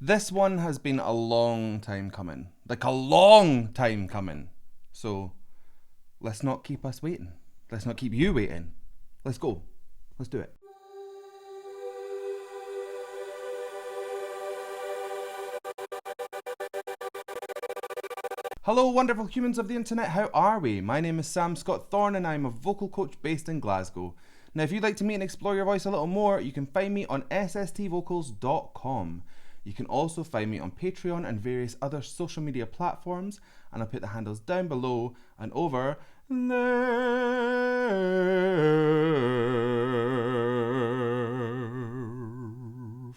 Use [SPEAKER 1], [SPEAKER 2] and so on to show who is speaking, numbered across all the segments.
[SPEAKER 1] This one has been a long time coming. Like a long time coming. So let's not keep us waiting. Let's not keep you waiting. Let's go. Let's do it. Hello wonderful humans of the internet, how are we? My name is Sam Scott-Thorne and I'm a vocal coach based in Glasgow. Now if you'd like to meet and explore your voice a little more, you can find me on sstvocals.com. You can also find me on Patreon and various other social media platforms, and I'll put the handles down below and over there.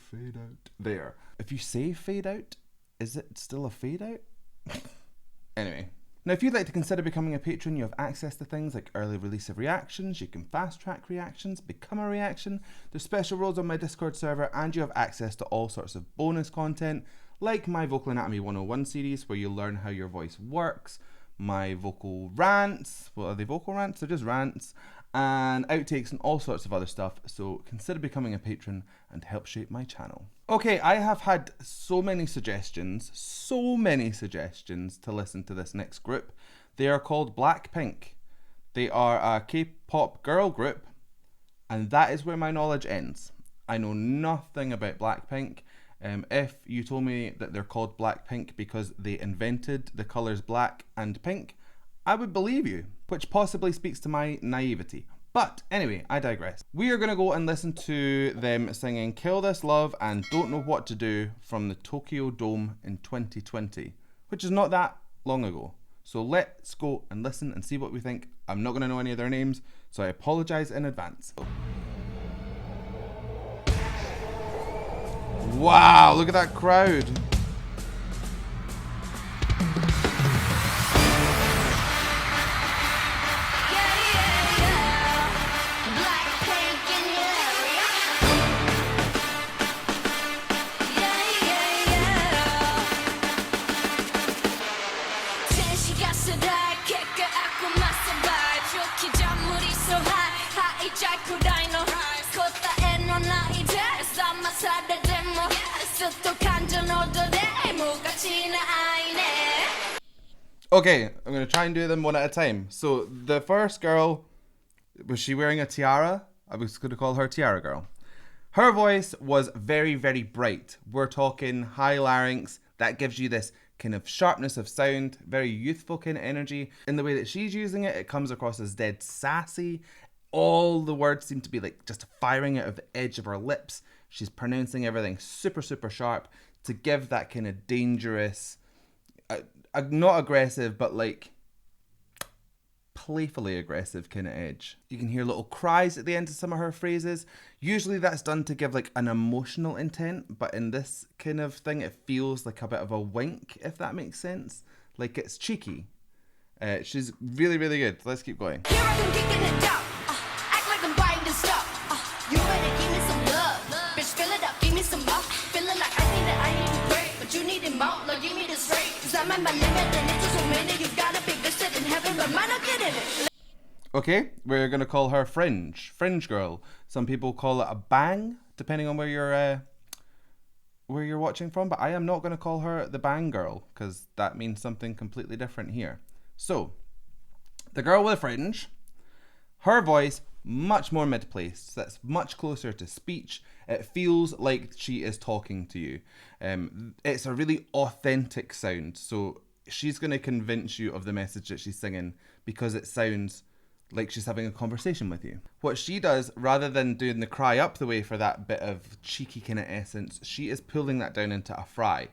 [SPEAKER 1] Fade out. There. If you say fade out, is it still a fade out? Anyway. Now if you'd like to consider becoming a patron, you have access to things like early release of reactions, you can fast track reactions, become a reaction, there's special roles on my Discord server, and you have access to all sorts of bonus content, like my Vocal Anatomy 101 series where you learn how your voice works, my vocal rants, well are they vocal rants? They're just rants, and outtakes and all sorts of other stuff, so consider becoming a patron and help shape my channel. Okay, I have had so many suggestions to listen to this next group. They are called BLACKPINK. They are a K-pop girl group, and that is where my knowledge ends. I know nothing about BLACKPINK. If you told me that they're called BLACKPINK because they invented the colours black and pink, I would believe you, which possibly speaks to my naivety. But anyway, I digress. We are going to go and listen to them singing Kill This Love and Don't Know What to Do from the Tokyo Dome in 2020, which is not that long ago. So let's go and listen and see what we think. I'm not going to know any of their names, so I apologise in advance. Wow, look at that crowd. Okay, I'm going to try and do them one at a time. So the first girl, was she wearing a tiara? I was going to call her Tiara Girl. Her voice was very, very bright. We're talking high larynx. That gives you this kind of sharpness of sound, very youthful kind of energy. In the way that she's using it, it comes across as dead sassy. All the words seem to be like just firing out of the edge of her lips. She's pronouncing everything super, super sharp to give that kind of dangerous, not aggressive, but like playfully aggressive kind of edge. You can hear little cries at the end of some of her phrases. Usually that's done to give like an emotional intent, but in this kind of thing it feels like a bit of a wink, if that makes sense. Like it's cheeky. She's really, really good. Let's keep going. Here I come kicking it down. Act like I'm buying this stuff. You better give me some love. Bitch, fill it up, give me some more. Feeling like I need to break, but you need it more. Like give me this straight. Cause I'm at my limit and it's just so many. You gotta be good shit in heaven, but mine not getting it. Okay, we're gonna call her Fringe Girl. Some people call it a bang, depending on where you're watching from, but I am not gonna call her the Bang Girl, because that means something completely different here. So, the girl with a fringe, her voice, much more mid-placed, that's much closer to speech. It feels like she is talking to you. It's a really authentic sound, so she's going to convince you of the message that she's singing because it sounds like she's having a conversation with you. What she does, rather than doing the cry up the way for that bit of cheeky kind of essence, she is pulling that down into a fry.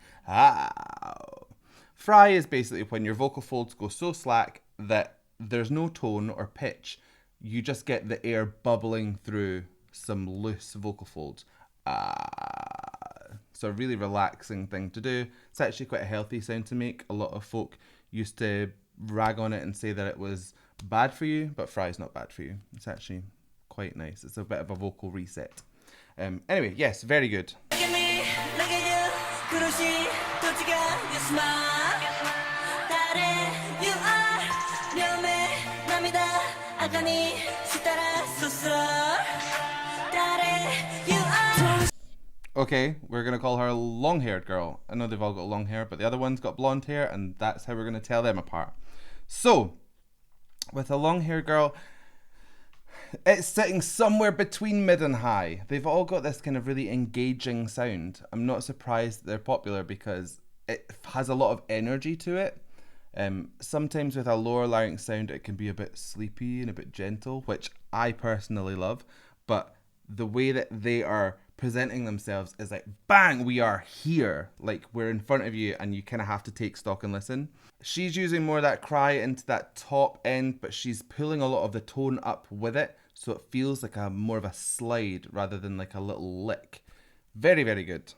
[SPEAKER 1] Fry is basically when your vocal folds go so slack that there's no tone or pitch. You just get the air bubbling through some loose vocal folds. It's a really relaxing thing to do. It's actually quite a healthy sound to make. A lot of folk used to rag on it and say that it was bad for you, but fry's not bad for you. It's actually quite nice. It's a bit of a vocal reset. Anyway, yes, very good. Look at me, look at you. Okay, we're going to call her long-haired girl. I know they've all got long hair, but the other one's got blonde hair, and that's how we're going to tell them apart. So, with a long-haired girl, it's sitting somewhere between mid and high. They've all got this kind of really engaging sound. I'm not surprised they're popular because it has a lot of energy to it. Sometimes with a lower larynx sound, it can be a bit sleepy and a bit gentle, which I personally love. But the way that they are presenting themselves is like, bang, we are here. Like, we're in front of you and you kind of have to take stock and listen. She's using more of that cry into that top end, but she's pulling a lot of the tone up with it. So it feels like a more of a slide rather than like a little lick. Very, very good.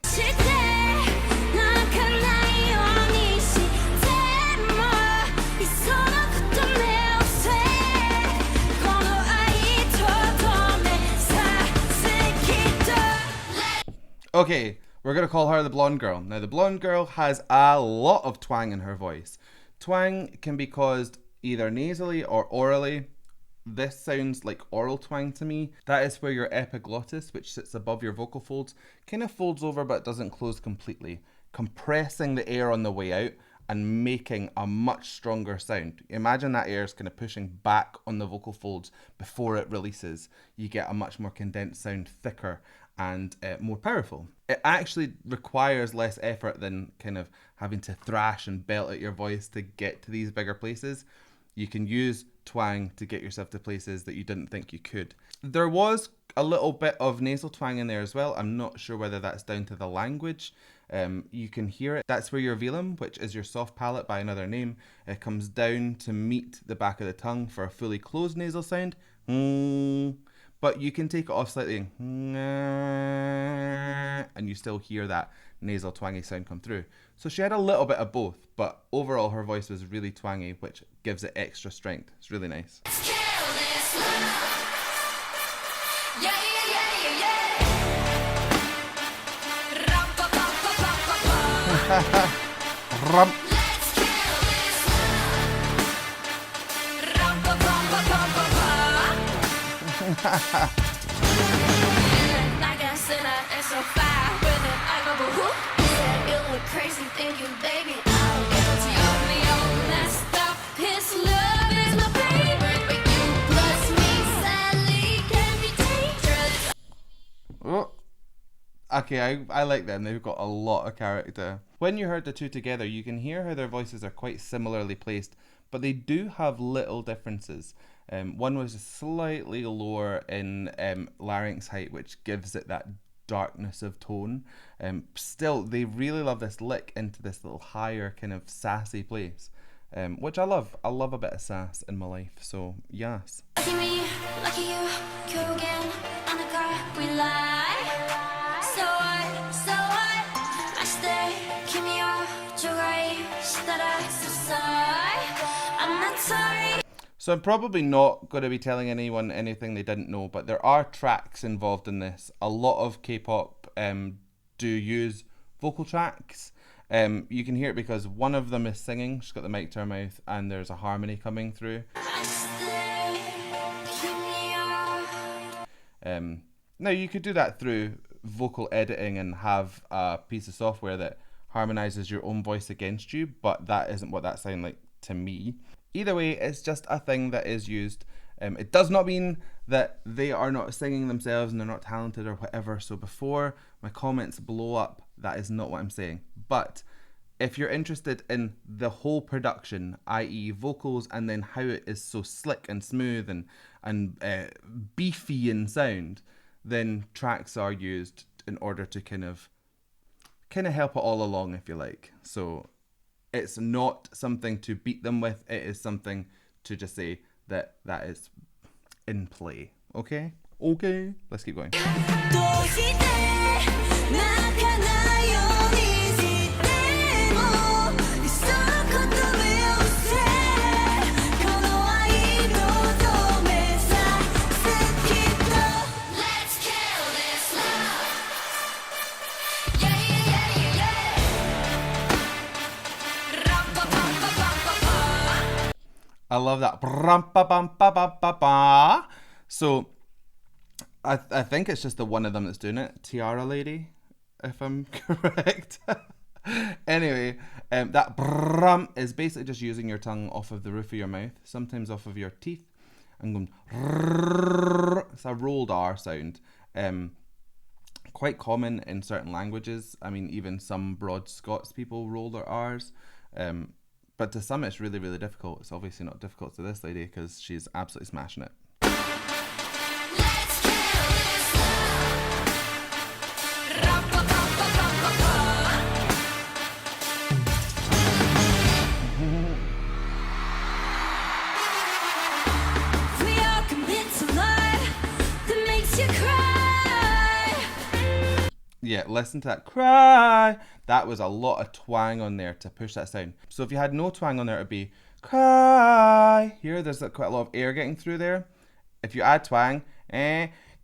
[SPEAKER 1] Okay, we're going to call her the blonde girl. Now, the blonde girl has a lot of twang in her voice. Twang can be caused either nasally or orally. This sounds like oral twang to me. That is where your epiglottis, which sits above your vocal folds, kind of folds over but doesn't close completely, compressing the air on the way out and making a much stronger sound. Imagine that air is kind of pushing back on the vocal folds before it releases. You get a much more condensed sound, thicker and more powerful. It actually requires less effort than kind of having to thrash and belt at your voice to get to these bigger places. You can use twang to get yourself to places that you didn't think you could. There was a little bit of nasal twang in there as well. I'm not sure whether that's down to the language. You can hear it. That's where your velum, which is your soft palate by another name, it comes down to meet the back of the tongue for a fully closed nasal sound. But you can take it off slightly and you still hear that nasal twangy sound come through. So she had a little bit of both, but overall her voice was really twangy, which gives it extra strength. It's really nice. Oh, okay, I like them. They've got a lot of character. When you heard the two together, you can hear how their voices are quite similarly placed, but they do have little differences. One was slightly lower in larynx height, which gives it that darkness of tone. Still, they really love this lick into this little higher kind of sassy place, which I love. I love a bit of sass in my life, so yes. Lucky me, lucky you, 결국엔 어느 걸 we lie. So what, so what, 마시대君を조가이 시다라 so sorry, I'm not sorry. So I'm probably not going to be telling anyone anything they didn't know, but there are tracks involved in this. A lot of K-pop do use vocal tracks. You can hear it because one of them is singing, she's got the mic to her mouth, and there's a harmony coming through. Now you could do that through vocal editing and have a piece of software that harmonizes your own voice against you, but that isn't what that sounded like to me. Either way, it's just a thing that is used. It does not mean that they are not singing themselves and they're not talented or whatever. So before my comments blow up, that is not what I'm saying. But if you're interested in the whole production, i.e. vocals, and then how it is so slick and smooth and beefy in sound, then tracks are used in order to kind of help it all along, if you like. So it's not something to beat them with. It is something to just say that is in play. Okay? Okay. Let's keep going. I love that. So I think it's just the one of them that's doing it. Tiara lady. if I'm correct. Anyway, that brum is basically just using your tongue off of the roof of your mouth, sometimes off of your teeth, and going. It's a rolled R sound. Quite common in certain languages. I mean, even some broad Scots people roll their R's. But to some, it's really, really difficult. It's obviously not difficult to this lady because she's absolutely smashing it. Yeah, listen to that cry. That was a lot of twang on there to push that sound. So if you had no twang on there, it'd be cry. Here, there's quite a lot of air getting through there. If you add twang,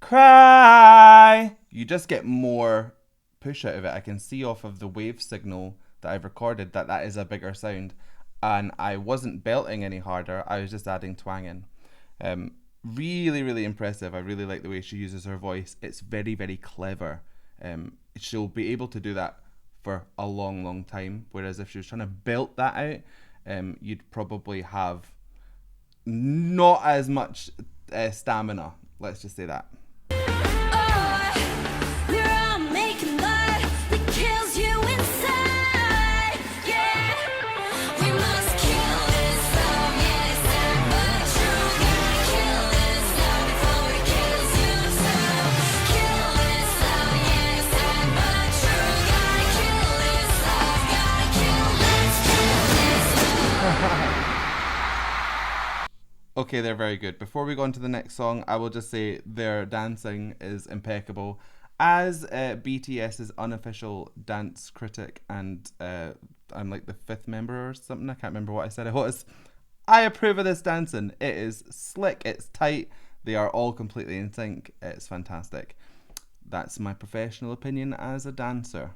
[SPEAKER 1] cry, you just get more push out of it. I can see off of the wave signal that I've recorded that is a bigger sound. And I wasn't belting any harder. I was just adding twang in. Really, really impressive. I really like the way she uses her voice. It's very, very clever. She'll be able to do that for a long, long time. Whereas if she was trying to belt that out, you'd probably have not as much stamina. Let's just say that. Okay, they're very good. Before we go on to the next song, I will just say their dancing is impeccable. As BTS's unofficial dance critic, and I'm like the 5th member or something, I can't remember what I said it was, I approve of this dancing. It is slick, it's tight, they are all completely in sync, it's fantastic. That's my professional opinion as a dancer.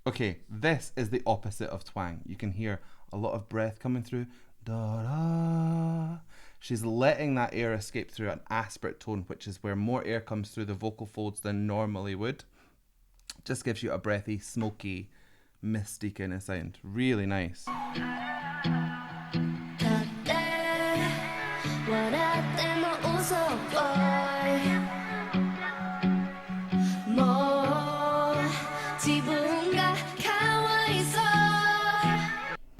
[SPEAKER 1] Okay, this is the opposite of twang. You can hear a lot of breath coming through. Da-da. She's letting that air escape through an aspirate tone, which is where more air comes through the vocal folds than normally would. Just gives you a breathy, smoky, misty kind of sound. Really nice.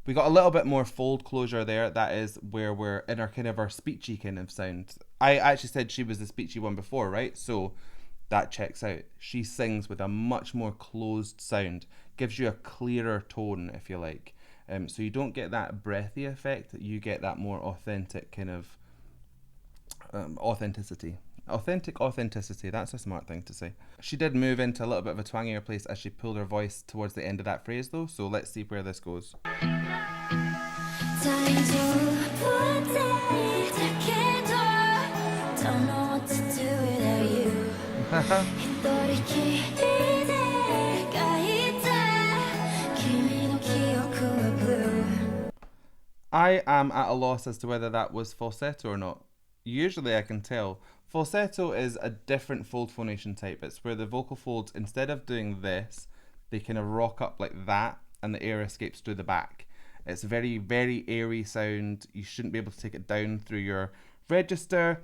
[SPEAKER 1] We got a little bit more fold closure there. That is where we're in our kind of our speechy kind of sound. I actually said she was the speechy one before, right? So that checks out. She sings with a much more closed sound. Gives you a clearer tone, if you like. So you don't get that breathy effect. You get that more authentic kind of authenticity. Authenticity, that's a smart thing to say. She did move into a little bit of a twangier place as she pulled her voice towards the end of that phrase though, so let's see where this goes. I am at a loss as to whether that was falsetto or not. Usually I can tell. Falsetto is a different fold phonation type. It's where the vocal folds, instead of doing this, they kind of rock up like that and the air escapes through the back. It's a very, very airy sound. You shouldn't be able to take it down through your register.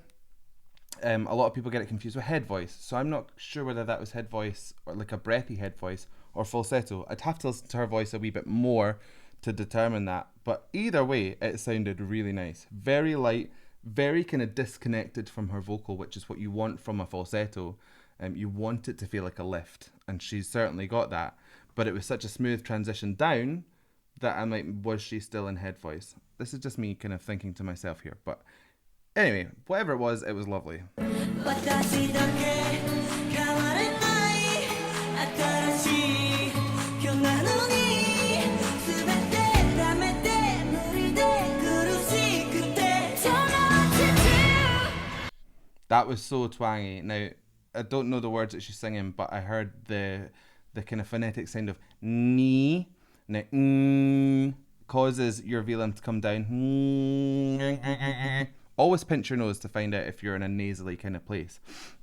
[SPEAKER 1] A lot of people get it confused with head voice. So I'm not sure whether that was head voice or like a breathy head voice or falsetto. I'd have to listen to her voice a wee bit more to determine that. But either way, it sounded really nice. Very light. Very kind of disconnected from her vocal, which is what you want from a falsetto. You want it to feel like a lift, and she's certainly got that. But it was such a smooth transition down that I'm like, was she still in head voice? This is just me kind of thinking to myself here. But anyway, whatever it was lovely. That was so twangy. Now, I don't know the words that she's singing, but I heard the kind of phonetic sound of ni. Now, causes your velum to come down. Always pinch your nose to find out if you're in a nasally kind of place.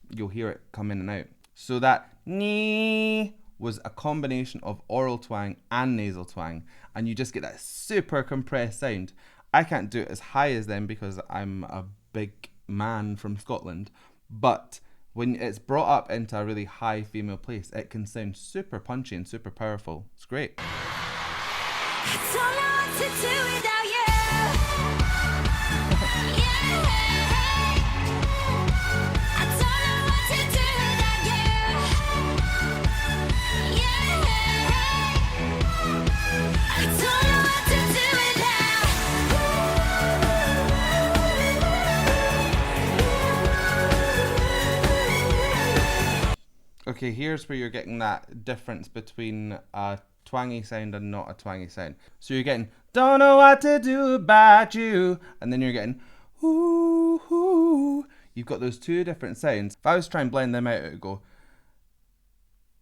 [SPEAKER 1] You'll hear it come in and out. So that ni was a combination of oral twang and nasal twang, and you just get that super compressed sound. I can't do it as high as them because I'm a big man from Scotland, but when it's brought up into a really high female place, it can sound super punchy and super powerful. It's great.
[SPEAKER 2] I don't know what to do without you. Yeah. I don't know what to do without you. Yeah. I don't know what to do without.
[SPEAKER 1] Okay, here's where you're getting that difference between a twangy sound and not a twangy sound. So you're getting, don't know what to do about you, and then you're getting, ooh, ooh. You've got those two different sounds. If I was to try and blend them out, it would go,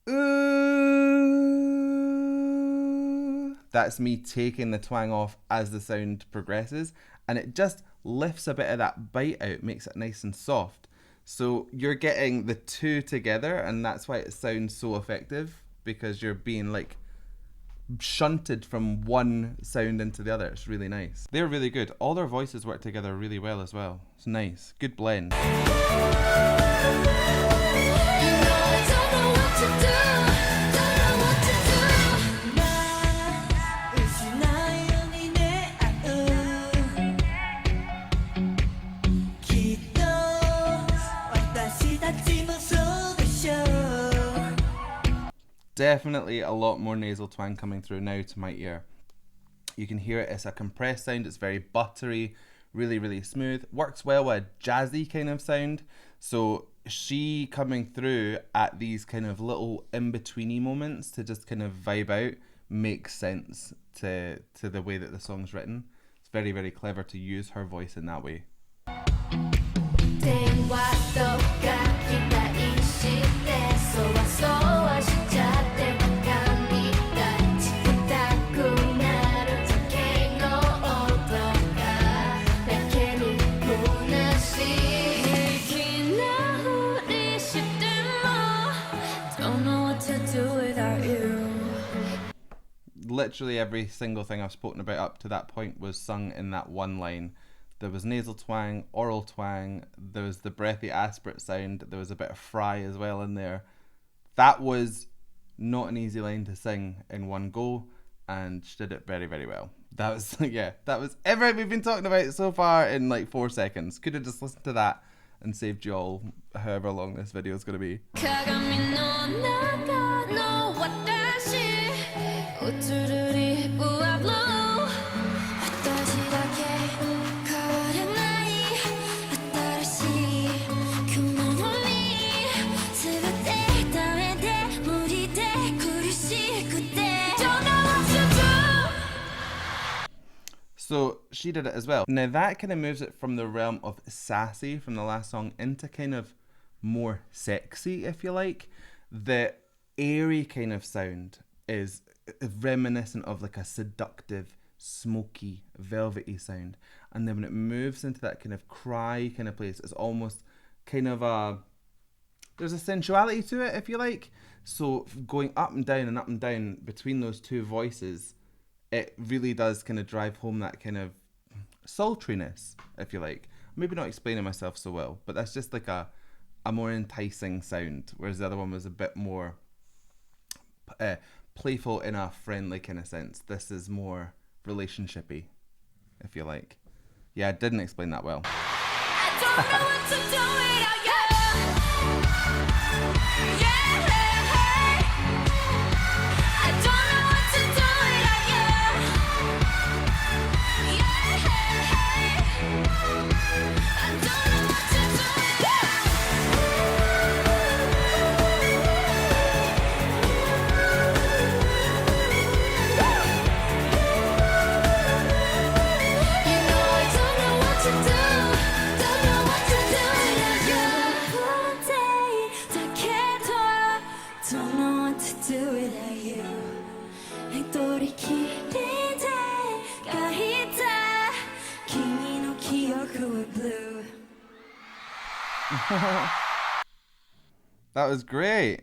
[SPEAKER 1] ooh. That's me taking the twang off as the sound progresses, and it just lifts a bit of that bite out, makes it nice and soft. So you're getting the two together, and that's why it sounds so effective, because you're being like shunted from one sound into the other. It's really nice. They're really good. All their voices work together really well as well. It's nice. Good blend. Definitely a lot more nasal twang coming through now to my ear. You can hear it. It's a compressed sound. It's very buttery, really, really smooth. Works well with a jazzy kind of sound. So she coming through at these kind of little in-betweeny moments to just kind of vibe out makes sense to the way that the song's written. It's very, very clever to use her voice in that way. Literally every single thing I've spoken about up to that point was sung in that one line. There was nasal twang, oral twang, there was the breathy aspirate sound, there was a bit of fry as well in there. That was not an easy line to sing in one go, and she did it very, very well. That was, yeah, that was everything we've been talking about so far in like 4 seconds. Could have just listened to that and saved you all however long this video is going to be. So she did it as well. Now that kind of moves it from the realm of sassy from the last song into kind of more sexy, if you like. The airy kind of sound is reminiscent of like a seductive, smoky, velvety sound. And then when it moves into that kind of cry kind of place, it's almost kind of there's a sensuality to it, if you like. So going up and down between those two voices, it really does kind of drive home that kind of sultriness, if you like. Maybe not explaining myself so well, but that's just like a more enticing sound, whereas the other one was a bit more playful in a friendly kind of sense. This is more relationshipy, if you like. Yeah, I didn't explain that well.
[SPEAKER 2] I don't know what to do without you. Yeah. I don't know what to do without you. Yeah. I don't know what to do You know I don't know what to do. Don't know what to do without you. One day 取り切りで書いた君の記憶は blue
[SPEAKER 1] That was great.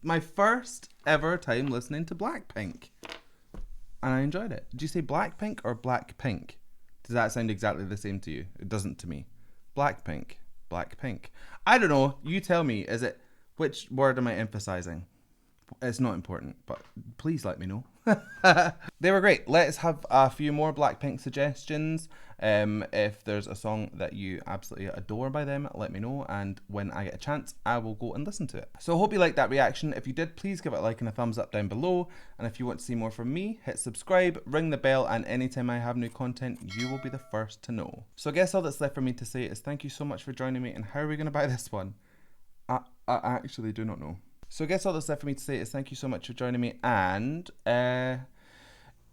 [SPEAKER 1] My first ever time listening to Blackpink. And I enjoyed it. Did you say Blackpink or Blackpink? Does that sound exactly the same to you? It doesn't to me. Blackpink. Blackpink. I don't know. You tell me. Is it... Which word am I emphasizing? It's not important, but please let me know. They were great. Let's have a few more Blackpink suggestions. If there's a song that you absolutely adore by them, let me know, and when I get a chance, I will go and listen to it. So I hope you liked that reaction. If you did, please give it a like and a thumbs up down below, and if you want to see more from me, hit subscribe, ring the bell, and anytime I have new content, you will be the first to know. So I guess all that's left for me to say is thank you so much for joining me, and how are we going to buy this one? I actually do not know. So I guess all that's left for me to say is thank you so much for joining me, and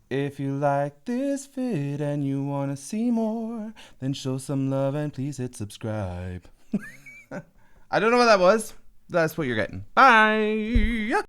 [SPEAKER 1] if you like this vid and you want to see more, then show some love and please hit subscribe. I don't know what that was. That's what you're getting. Bye!